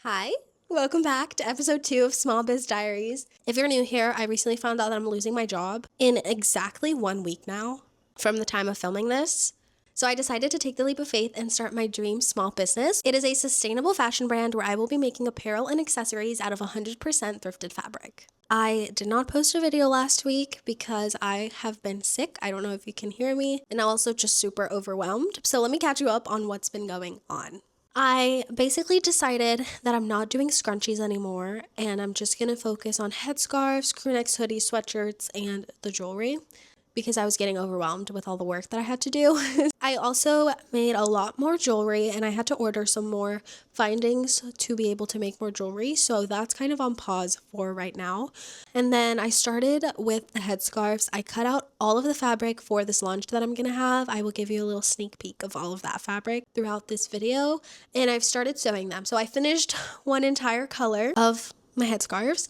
Hi, welcome back to episode 2 of Small Biz Diaries. If you're new here, I recently found out that I'm losing my job in exactly 1 week now from the time of filming this. So I decided to take the leap of faith and start my dream small business. It is a sustainable fashion brand where I will be making apparel and accessories out of 100% thrifted fabric. I did not post a video last week because I have been sick. I don't know if you can hear me, and I'm also just super overwhelmed. So let me catch you up on what's been going on. I basically decided that I'm not doing scrunchies anymore, and I'm just going to focus on headscarves, crewnecks, hoodies, sweatshirts, and the jewelry because I was getting overwhelmed with all the work that I had to do. I also made a lot more jewelry, and I had to order some more findings to be able to make more jewelry, so that's kind of on pause for right now. And then I started with the headscarves. I cut out all of the fabric for this launch that I'm gonna have. I will give you a little sneak peek of all of that fabric throughout this video, and I've started sewing them. So I finished one entire color of my headscarves.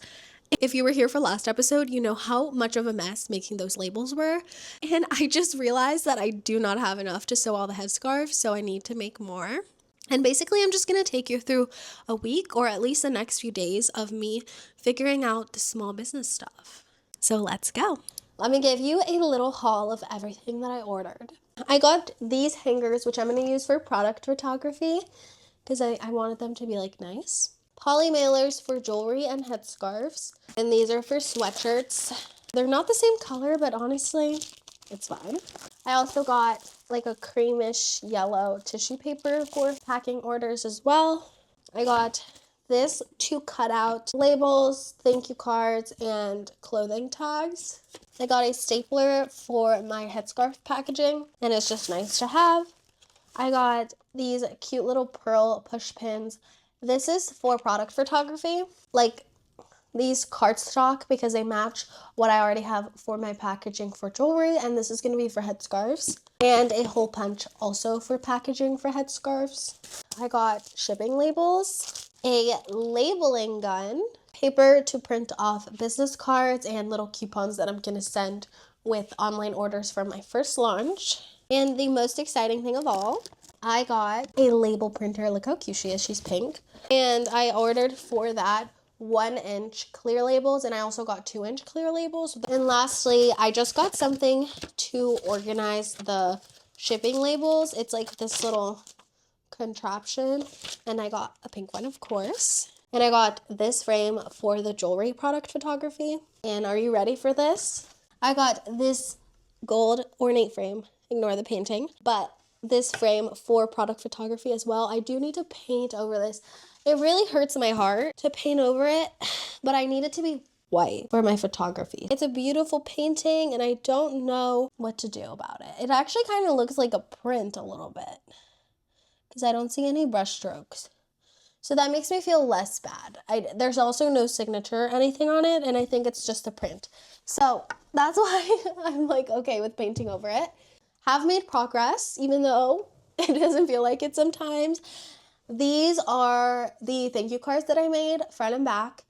If you were here for last episode, you know how much of a mess making those labels were. And I just realized that I do not have enough to sew all the headscarves, so I need to make more. And basically, I'm just going to take you through a week or at least the next few days of me figuring out the small business stuff. So let's go. Let me give you a little haul of everything that I ordered. I got these hangers, which I'm going to use for product photography because I wanted them to be like nice. Poly mailers for jewelry and headscarves. And these are for sweatshirts. They're not the same color, but honestly, it's fine. I also got like a creamish yellow tissue paper for packing orders as well. I got this to cut out labels, thank you cards, and clothing tags. I got a stapler for my headscarf packaging, and it's just nice to have. I got these cute little pearl push pins. This is for product photography, like these cardstock because they match what I already have for my packaging for jewelry, and this is going to be for headscarves, and a hole punch also for packaging for headscarves. I got shipping labels, a labeling gun, paper to print off business cards and little coupons that I'm going to send with online orders for my first launch, and the most exciting thing of all, I got a label printer. Look how cute she is. She's pink. And I ordered for that 1-inch clear labels, and I also got 2-inch clear labels. And lastly, I just got something to organize the shipping labels. It's like this little contraption, and I got a pink one, of course. And I got this frame for the jewelry product photography. And are you ready for this? I got this gold ornate frame. Ignore the painting. But this frame for product photography as well. I do need to paint over this. It really hurts my heart to paint over it, but I need it to be white for my photography. It's a beautiful painting, and I don't know what to do about it. It actually kind of looks like a print a little bit because I don't see any brush strokes. So that makes me feel less bad. There's also no signature or anything on it, and I think it's just a print. So that's why I'm like okay with painting over it. Have made progress, even though it doesn't feel like it sometimes. These are the thank you cards that I made, front and back.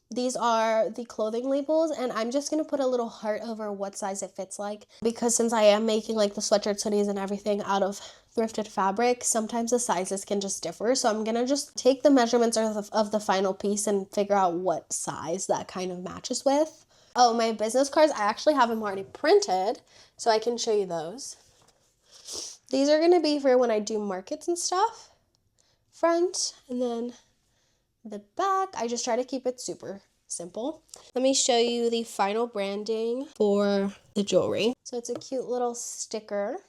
These are the clothing labels, and I'm just going to put a little heart over what size it fits like, because since I am making like the sweatshirts, hoodies, and everything out of thrifted fabric, sometimes the sizes can just differ. So I'm going to just take the measurements of the final piece and figure out what size that kind of matches with. Oh, my business cards, I actually have them already printed, so I can show you those. These are going to be for when I do markets and stuff. Front, and then the back. I just try to keep it super simple. Let me show you the final branding for the jewelry. So it's a cute little sticker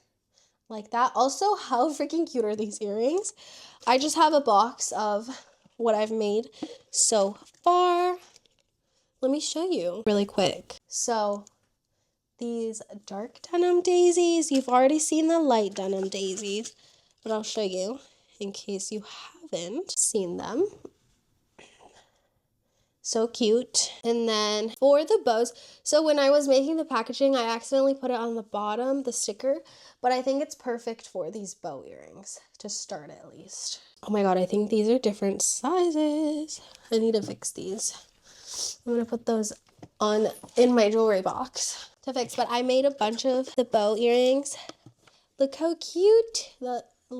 like that. Also, how freaking cute are these earrings? I just have a box of what I've made so far. Let me show you really quick. So these dark denim daisies, you've already seen the light denim daisies, but I'll show you in case you haven't seen them. So cute. And then for the bows, so when I was making the packaging, I accidentally put it on the bottom, the sticker, but I think it's perfect for these bow earrings to start at least. Oh my god, I think these are different sizes. I need to fix these. I'm gonna put those on in my jewelry box to fix, but I made a bunch of the bow earrings. Look how cute.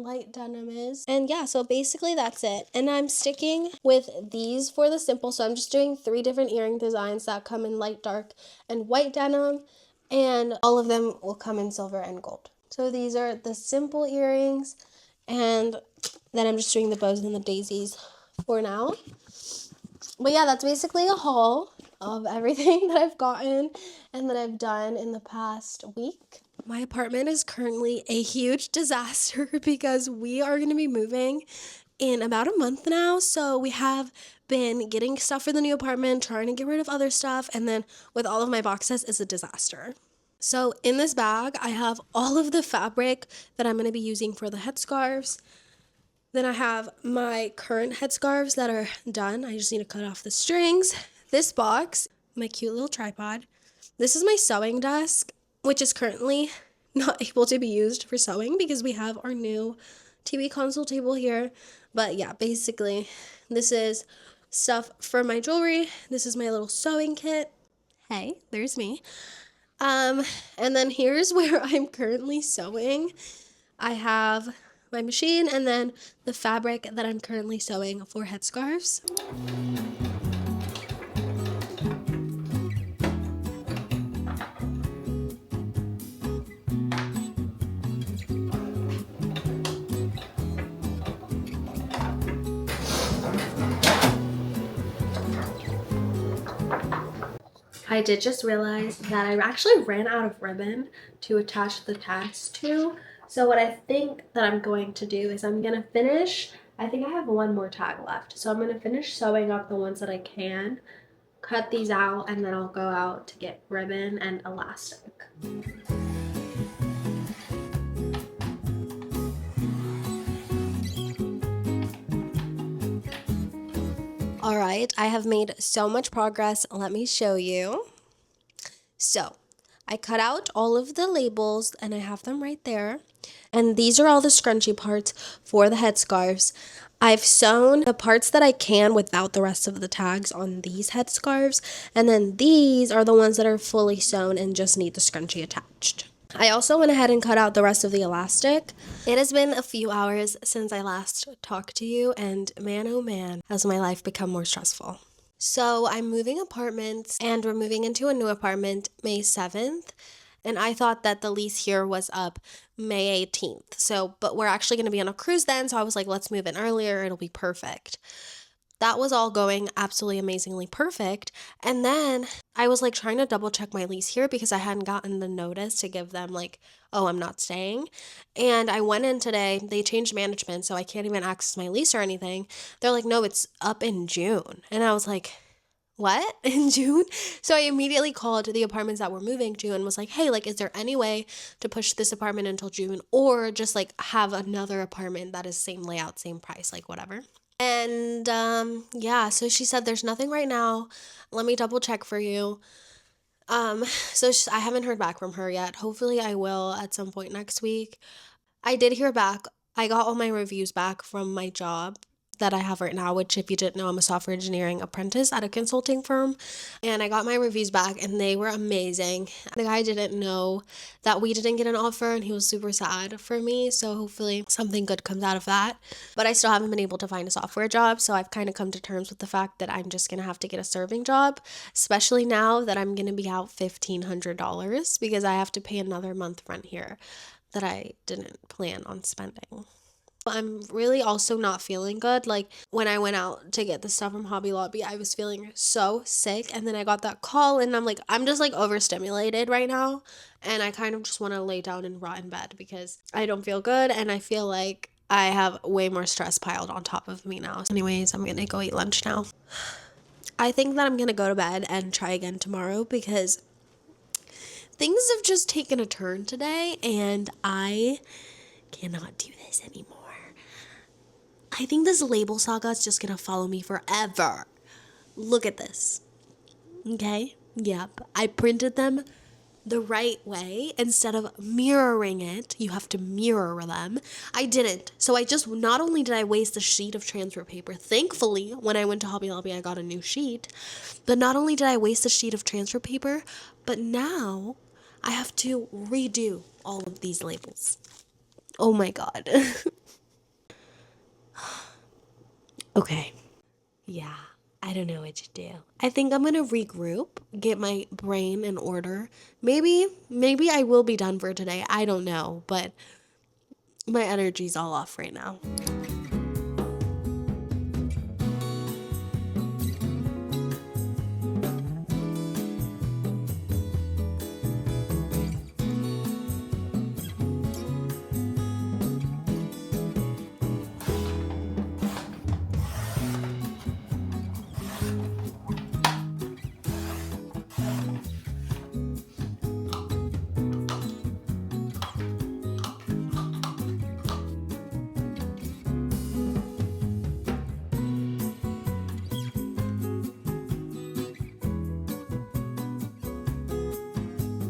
light denim is. And yeah, so basically that's it. And I'm sticking with these for the simple. So I'm just doing 3 different earring designs that come in light, dark, and white denim. And all of them will come in silver and gold. So these are the simple earrings. And then I'm just doing the bows and the daisies for now. But yeah, that's basically a haul of everything that I've gotten and that I've done in the past week. My apartment is currently a huge disaster because we are going to be moving in about a month now. So we have been getting stuff for the new apartment, trying to get rid of other stuff, and then with all of my boxes, it's a disaster. So in this bag, I have all of the fabric that I'm going to be using for the headscarves. Then I have my current headscarves that are done. I just need to cut off the strings. This box, my cute little tripod. This is my sewing desk, which is currently not able to be used for sewing because we have our new TV console table here. But yeah, basically, this is stuff for my jewelry. This is my little sewing kit. Hey, there's me. And then here's where I'm currently sewing. I have my machine and then the fabric that I'm currently sewing for headscarves. I did just realize that I actually ran out of ribbon to attach the tags to. So what I think that I'm going to do is I'm going to finish, I think I have one more tag left. So I'm going to finish sewing up the ones that I can, cut these out, and then I'll go out to get ribbon and elastic. All right, I have made so much progress. Let me show you. So I cut out all of the labels and I have them right there. And these are all the scrunchy parts for the headscarves. I've sewn the parts that I can without the rest of the tags on these headscarves. And then these are the ones that are fully sewn and just need the scrunchie attached. I also went ahead and cut out the rest of the elastic. It has been a few hours since I last talked to you, and man, oh man, has my life become more stressful. So I'm moving apartments, and we're moving into a new apartment May 7th, and I thought that the lease here was up May 18th. So, but we're actually going to be on a cruise then, so I was like, let's move in earlier, it'll be perfect. That was all going absolutely amazingly perfect. And then I was like trying to double check my lease here because I hadn't gotten the notice to give them like, oh, I'm not staying. And I went in today, they changed management, so I can't even access my lease or anything. They're like, no, it's up in June. And I was like, what? In June? So I immediately called the apartments that we're moving to and was like, hey, like, is there any way to push this apartment until June or just like have another apartment that is same layout, same price, like whatever. And yeah, so she said there's nothing right now. Let me double check for you. I haven't heard back from her yet. Hopefully I will at some point next week. I did hear back. I got all my reviews back from my job that I have right now, which if you didn't know, I'm a software engineering apprentice at a consulting firm. And I got my reviews back and they were amazing. The guy didn't know that we didn't get an offer and he was super sad for me. So hopefully something good comes out of that. But I still haven't been able to find a software job. So I've kind of come to terms with the fact that I'm just going to have to get a serving job, especially now that I'm going to be out $1,500 because I have to pay another month rent here that I didn't plan on spending. I'm really also not feeling good. Like when I went out to get the stuff from Hobby Lobby, I was feeling so sick. And then I got that call and I'm just like overstimulated right now. And I kind of just want to lay down and rot in bed because I don't feel good. And I feel like I have way more stress piled on top of me now. Anyways, I'm going to go eat lunch now. I think that I'm going to go to bed and try again tomorrow because things have just taken a turn today and I cannot do this anymore. I think this label saga is just gonna follow me forever. Look at this. Okay? Yep. I printed them the right way. Instead of mirroring it, you have to mirror them. I didn't. So not only did I waste a sheet of transfer paper, thankfully, when I went to Hobby Lobby, I got a new sheet. But not only did I waste a sheet of transfer paper, but now I have to redo all of these labels. Oh my God. Okay. Yeah, I don't know what to do. I think I'm gonna regroup, get my brain in order. Maybe I will be done for today. I don't know, but my energy's all off right now.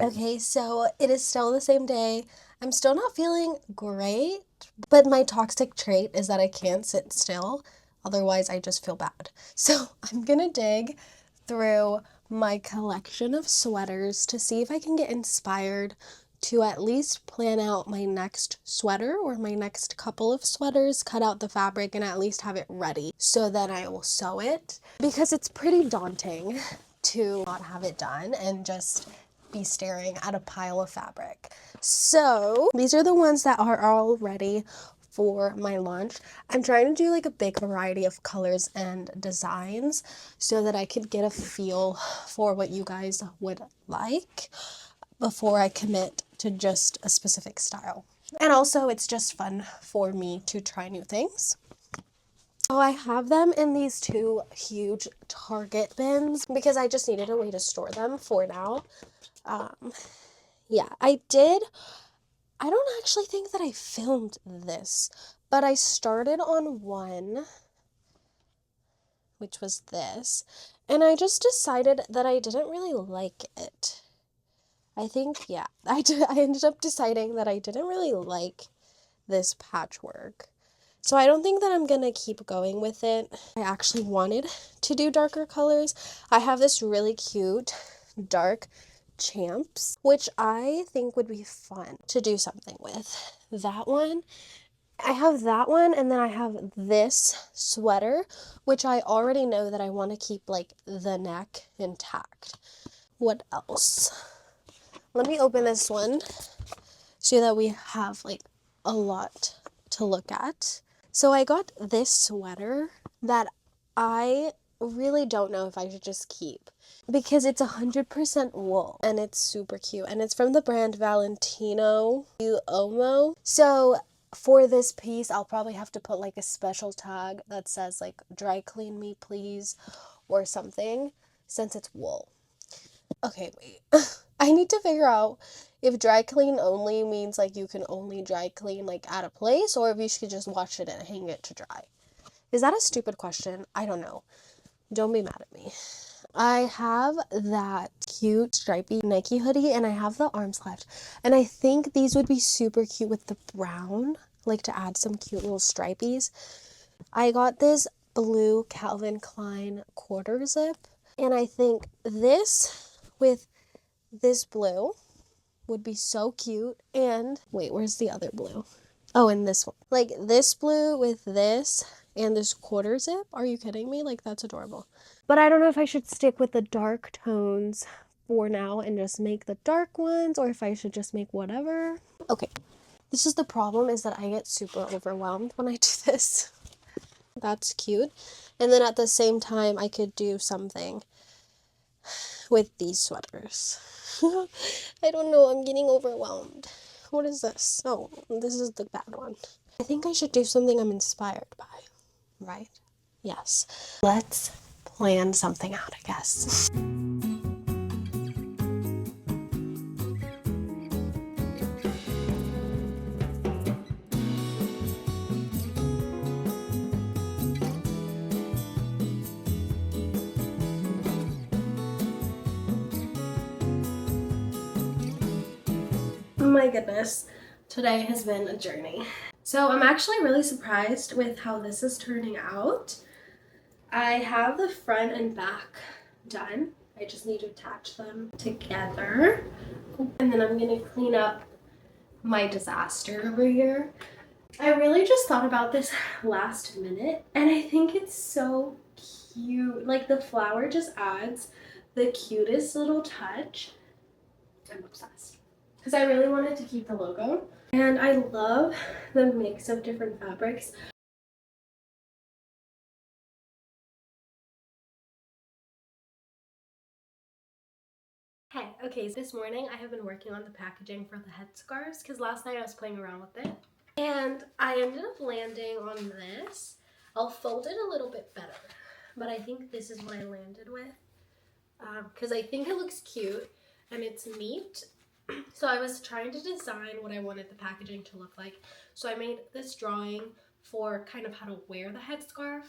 Okay, so it is still the same day. I'm still not feeling great, but my toxic trait is that I can't sit still. Otherwise, I just feel bad. So I'm gonna dig through my collection of sweaters to see if I can get inspired to at least plan out my next sweater or my next couple of sweaters, cut out the fabric, and at least have it ready so that I will sew it. Because it's pretty daunting to not have it done and just be staring at a pile of fabric. So these are the ones that are all ready for my launch. I'm trying to do like a big variety of colors and designs so that I could get a feel for what you guys would like before I commit to just a specific style. And also it's just fun for me to try new things. Oh, I have them in these two huge Target bins because I just needed a way to store them for now. Yeah, I don't actually think that I filmed this, but I started on one, which was this, and I just decided that I didn't really like it. I think, yeah, I ended up deciding that I didn't really like this patchwork. So I don't think that I'm gonna keep going with it. I actually wanted to do darker colors. I have this really cute dark champs, which I think would be fun to do something with. That one, I have that one, and then I have this sweater, which I already know that I want to keep like the neck intact. What else? Let me open this one so that we have like a lot to look at. So I got this sweater that I really don't know if I should just keep because it's 100% wool and it's super cute, and it's from the brand Valentino Uomo. So for this piece, I'll probably have to put like a special tag that says like dry clean me please or something since it's wool. Okay, wait. I need to figure out if dry clean only means like you can only dry clean like at a place, or if you should just wash it and hang it to dry. Is that a stupid question? I don't know. Don't be mad at me. I have that cute stripy Nike hoodie and I have the arms left. And I think these would be super cute with the brown, like to add some cute little stripies. I got this blue Calvin Klein quarter zip, and I think this with this blue would be so cute. And wait, where's the other blue? Oh, and this one. Like this blue with this and this quarter zip. Are you kidding me? Like that's adorable. But I don't know if I should stick with the dark tones for now and just make the dark ones, or if I should just make whatever. Okay, this is the problem, is that I get super overwhelmed when I do this. That's cute. And then at the same time, I could do something with these sweaters. I don't know, I'm getting overwhelmed. What is this? Oh, this is the bad one. I think I should do something I'm inspired by, right? Yes. Let's plan something out, I guess. Oh my goodness, today has been a journey. So I'm actually really surprised with how this is turning out. I have the front and back done. I just need to attach them together. And then I'm gonna clean up my disaster over here. I really just thought about this last minute, and I think it's so cute. Like, the flower just adds the cutest little touch. I'm obsessed. Because I really wanted to keep the logo. And I love the mix of different fabrics. Hey, okay, so this morning I have been working on the packaging for the headscarves because last night I was playing around with it. And I ended up landing on this. I'll fold it a little bit better, but I think this is what I landed with because I think it looks cute and it's neat. So I was trying to design what I wanted the packaging to look like. So I made this drawing for kind of how to wear the headscarf,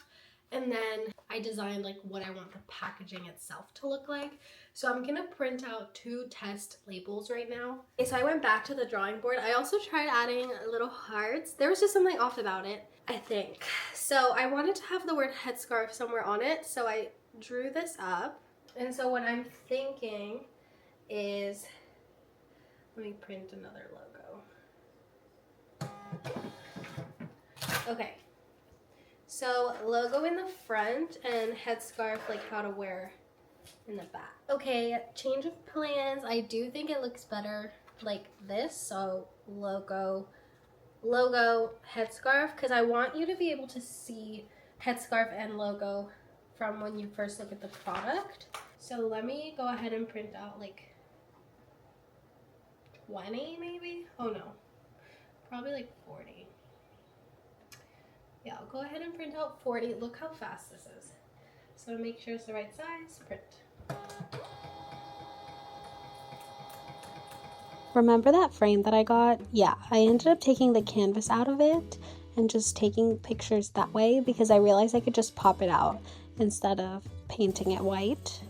and then I designed like what I want the packaging itself to look like. So I'm gonna print out 2 test labels right now. Okay, so I went back to the drawing board. I also tried adding little hearts. There was just something off about it, I think. So I wanted to have the word headscarf somewhere on it, so I drew this up. And so what I'm thinking is, let me print another logo. Okay, so logo in the front and headscarf like how to wear in the back. Okay, change of plans. I do think it looks better like this. So logo, headscarf, because I want you to be able to see headscarf and logo from when you first look at the product. So let me go ahead and print out like 20 maybe? Oh no, probably like 40. Yeah, I'll go ahead and print out 40. Look how fast this is. So make sure it's the right size, print. Remember that frame that I got? Yeah, I ended up taking the canvas out of it and just taking pictures that way because I realized I could just pop it out instead of painting it white.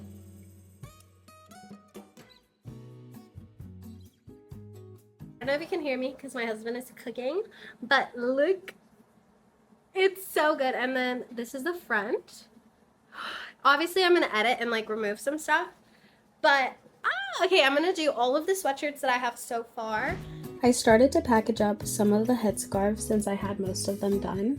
I don't know if you can hear me because my husband is cooking, but look, it's so good. And then this is the front. Obviously I'm gonna edit and like remove some stuff, but okay, I'm gonna do all of the sweatshirts that I have so far. I started to package up some of the headscarves since I had most of them done.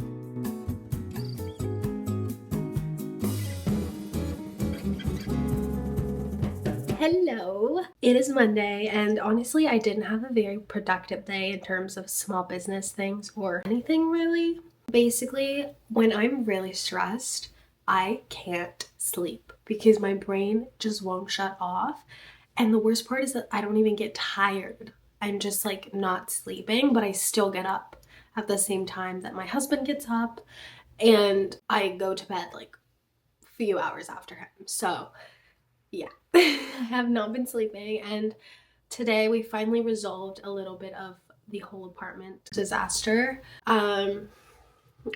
Hello, it is Monday, and honestly I didn't have a very productive day in terms of small business things or anything really. Basically, when I'm really stressed, I can't sleep because my brain just won't shut off. And the worst part is that I don't even get tired. I'm just like not sleeping, but I still get up at the same time that my husband gets up, and I go to bed like a few hours after him. So yeah, I have not been sleeping, and today we finally resolved a little bit of the whole apartment disaster.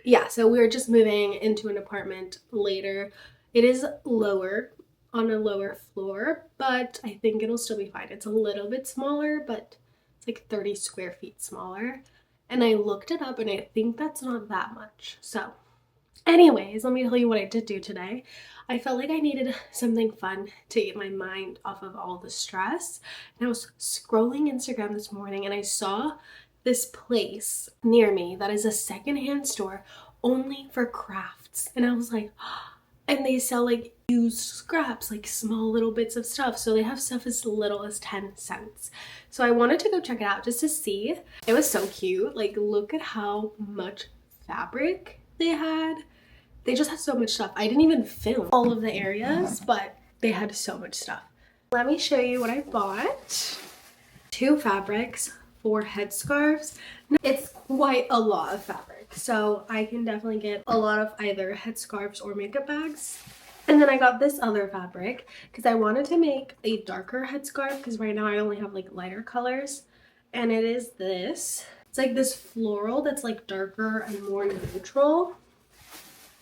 Yeah, so we're just moving into an apartment later. It is lower, on a lower floor, but I think it'll still be fine. It's a little bit smaller, but it's like 30 square feet smaller. And I looked it up and I think that's not that much. So anyways, let me tell you what I did do today. I felt like I needed something fun to get my mind off of all the stress. And I was scrolling Instagram this morning and I saw this place near me that is a secondhand store only for crafts. And I was like, and they sell like used scraps, like small little bits of stuff. So they have stuff as little as 10 cents. So I wanted to go check it out just to see. It was so cute. Like, look at how much fabric they had. They just had so much stuff. I didn't even film all of the areas, but they had so much stuff. Let me show you what I bought. 2 fabrics, 4 headscarves. It's quite a lot of fabric, so I can definitely get a lot of either headscarves or makeup bags. And then I got this other fabric because I wanted to make a darker headscarf because right now I only have like lighter colors. And it is this. It's like this floral that's like darker and more neutral.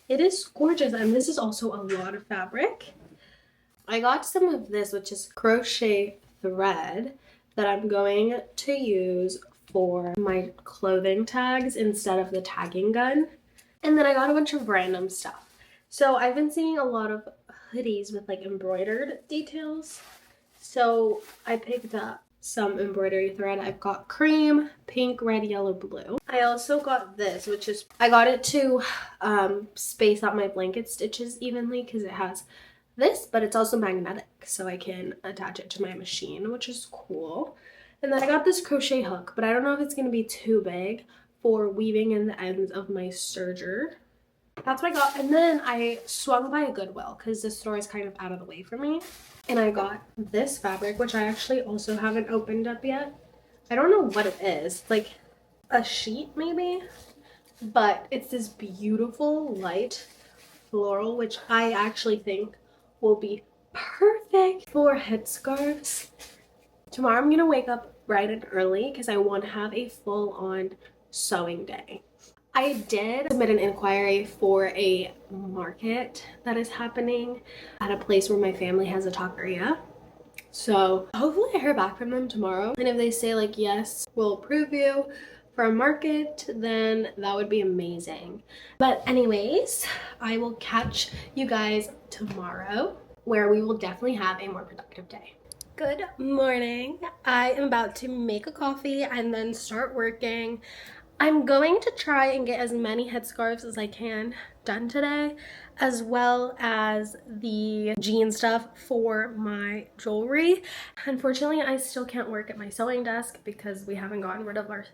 It is gorgeous, and this is also a lot of fabric. I got some of this, which is crochet thread that I'm going to use for my clothing tags instead of the tagging gun. And then I got a bunch of random stuff. So I've been seeing a lot of hoodies with like embroidered details. So I picked up some embroidery thread. I've got cream, pink, red, yellow, blue. I also got this, which is, I got it to space out my blanket stitches evenly because it has this, but it's also magnetic, so I can attach it to my machine, which is cool. And then I got this crochet hook, but I don't know if it's going to be too big for weaving in the ends of my serger. That's what I got. And then I swung by a Goodwill because the store is kind of out of the way for me. And I got this fabric, which I actually also haven't opened up yet. I don't know what it is. Like a sheet maybe? But it's this beautiful light floral, which I actually think will be perfect for headscarves. Tomorrow I'm going to wake up bright and early because I want to have a full-on sewing day. I did submit an inquiry for a market that is happening at a place where my family has a taqueria. So hopefully I hear back from them tomorrow. And if they say like, yes, we'll approve you for a market, then that would be amazing. But anyways, I will catch you guys tomorrow where we will definitely have a more productive day. Good morning. I am about to make a coffee and then start working. I'm going to try and get as many headscarves as I can done today, as well as the jean stuff for my jewelry. Unfortunately, I still can't work at my sewing desk because we haven't gotten rid of our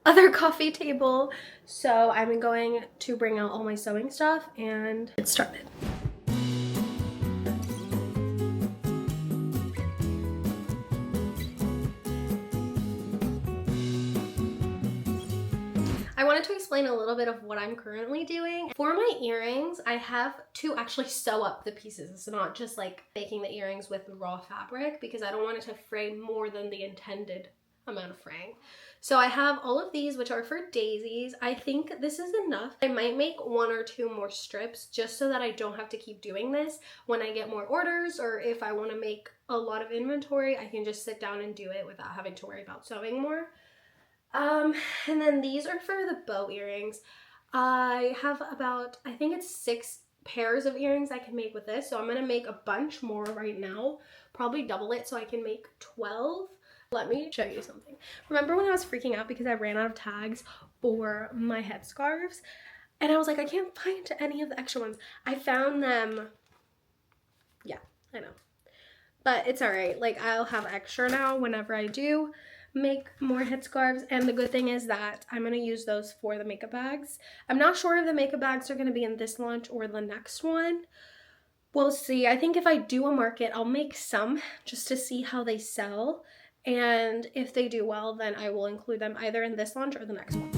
other coffee table. So I'm going to bring out all my sewing stuff and get started. I wanted to explain a little bit of what I'm currently doing. For my earrings, I have to actually sew up the pieces. It's not just like making the earrings with raw fabric because I don't want it to fray more than the intended amount of fraying. So I have all of these, which are for daisies. I think this is enough. I might make 1 or 2 more strips just so that I don't have to keep doing this when I get more orders, or if I want to make a lot of inventory, I can just sit down and do it without having to worry about sewing more. And then these are for the bow earrings. I have about, I think it's 6 pairs of earrings I can make with this. So I'm going to make a bunch more right now, probably double it so I can make 12. Let me show you something. Remember when I was freaking out because I ran out of tags for my headscarves? And I was like, I can't find any of the extra ones. I found them. Yeah, I know. But it's all right. Like, I'll have extra now whenever I do make more headscarves. And the good thing is that I'm going to use those for the makeup bags. I'm not sure if the makeup bags are going to be in this launch or the next one. We'll see. I think if I do a market, I'll make some just to see how they sell. And if they do well, then I will include them either in this launch or the next one.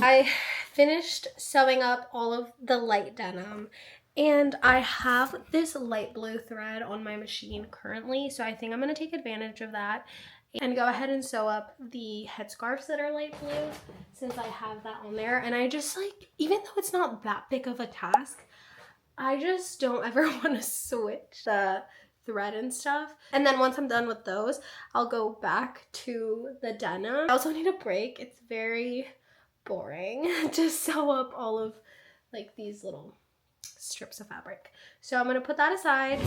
I finished sewing up all of the light denim, and I have this light blue thread on my machine currently, so I think I'm going to take advantage of that and go ahead and sew up the headscarves that are light blue since I have that on there. And I just like, even though it's not that big of a task, I just don't ever want to switch the thread and stuff. And then once I'm done with those, I'll go back to the denim. I also need a break. It's very boring to sew up all of like these little strips of fabric. So I'm gonna put that aside.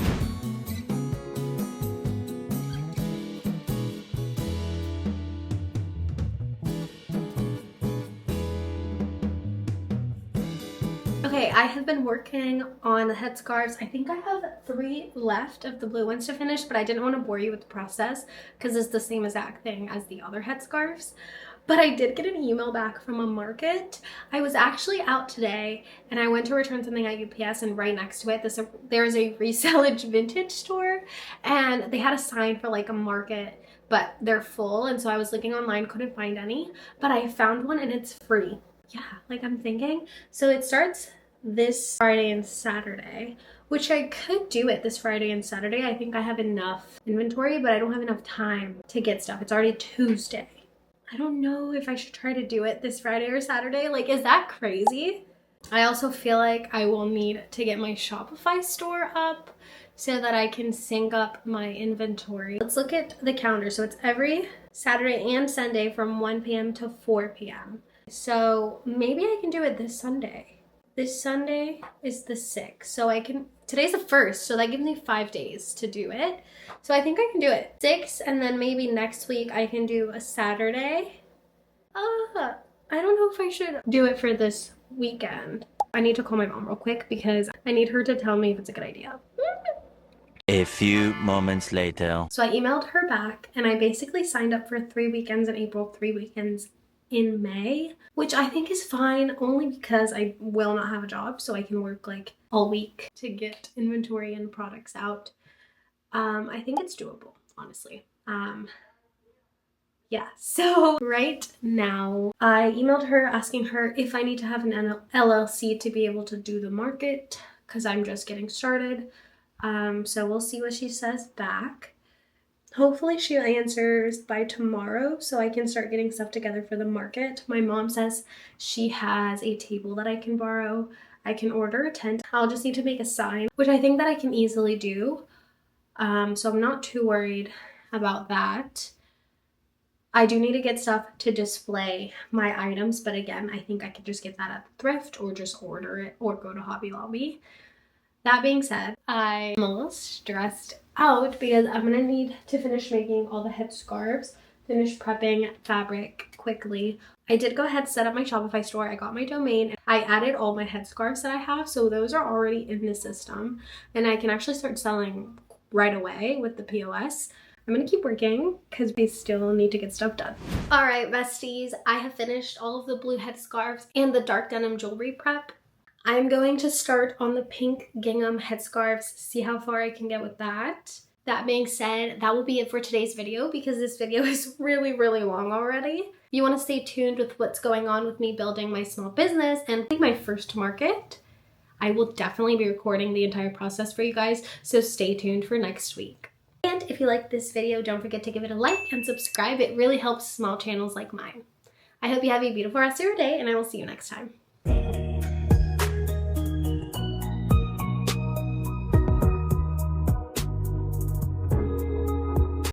Okay, I have been working on the headscarves. I think I have 3 left of the blue ones to finish, but I didn't want to bore you with the process because it's the same exact thing as the other headscarves. But I did get an email back from a market. I was actually out today and I went to return something at UPS, and right next to it, there's a resellage vintage store, and they had a sign for like a market, but they're full. And so I was looking online, couldn't find any, but I found one and it's free. Yeah, like I'm thinking. So it starts this Friday and Saturday, which I could do it this Friday and Saturday. I think I have enough inventory, but I don't have enough time to get stuff. It's already Tuesday. I don't know if I should try to do it this Friday or Saturday. Like, is that crazy? I also feel like I will need to get my Shopify store up so that I can sync up my inventory. Let's look at the calendar. So it's every Saturday and Sunday from 1 p.m. to 4 p.m. So maybe I can do it this Sunday. This Sunday is the 6th. So I can, today's the 1st, so that gives me 5 days to do it. So I think I can do it. 6, and then maybe next week I can do a Saturday. I don't know if I should do it for this weekend. I need to call my mom real quick because I need her to tell me if it's a good idea. A few moments later. So I emailed her back and I basically signed up for 3 weekends in April, 3 weekends in May, which I think is fine only because I will not have a job, so I can work like all week to get inventory and products out. I think it's doable, honestly. Yeah, so right now I emailed her asking her if I need to have an LLC to be able to do the market because I'm just getting started. So we'll see what she says back. Hopefully she answers by tomorrow so I can start getting stuff together for the market. My mom says she has a table that I can borrow. I can order a tent. I'll just need to make a sign, which I think that I can easily do. So I'm not too worried about that. I do need to get stuff to display my items, but again, I think I could just get that at Thrift or just order it or go to Hobby Lobby. That being said, I'm a little stressed out because I'm gonna need to finish making all the headscarves, finish prepping fabric quickly. I did go ahead, set up my Shopify store. I got my domain. I added all my headscarves that I have, so those are already in the system and I can actually start selling right away with the POS. I'm gonna keep working because we still need to get stuff done. All right, besties, I have finished all of the blue headscarves and the dark denim jewelry prep. I'm going to start on the pink gingham headscarves, see how far I can get with that. That being said, that will be it for today's video because this video is really, really long already. If you want to stay tuned with what's going on with me building my small business and my first market, I will definitely be recording the entire process for you guys, so stay tuned for next week. And if you like this video, don't forget to give it a like and subscribe. It really helps small channels like mine. I hope you have a beautiful rest of your day and I will see you next time.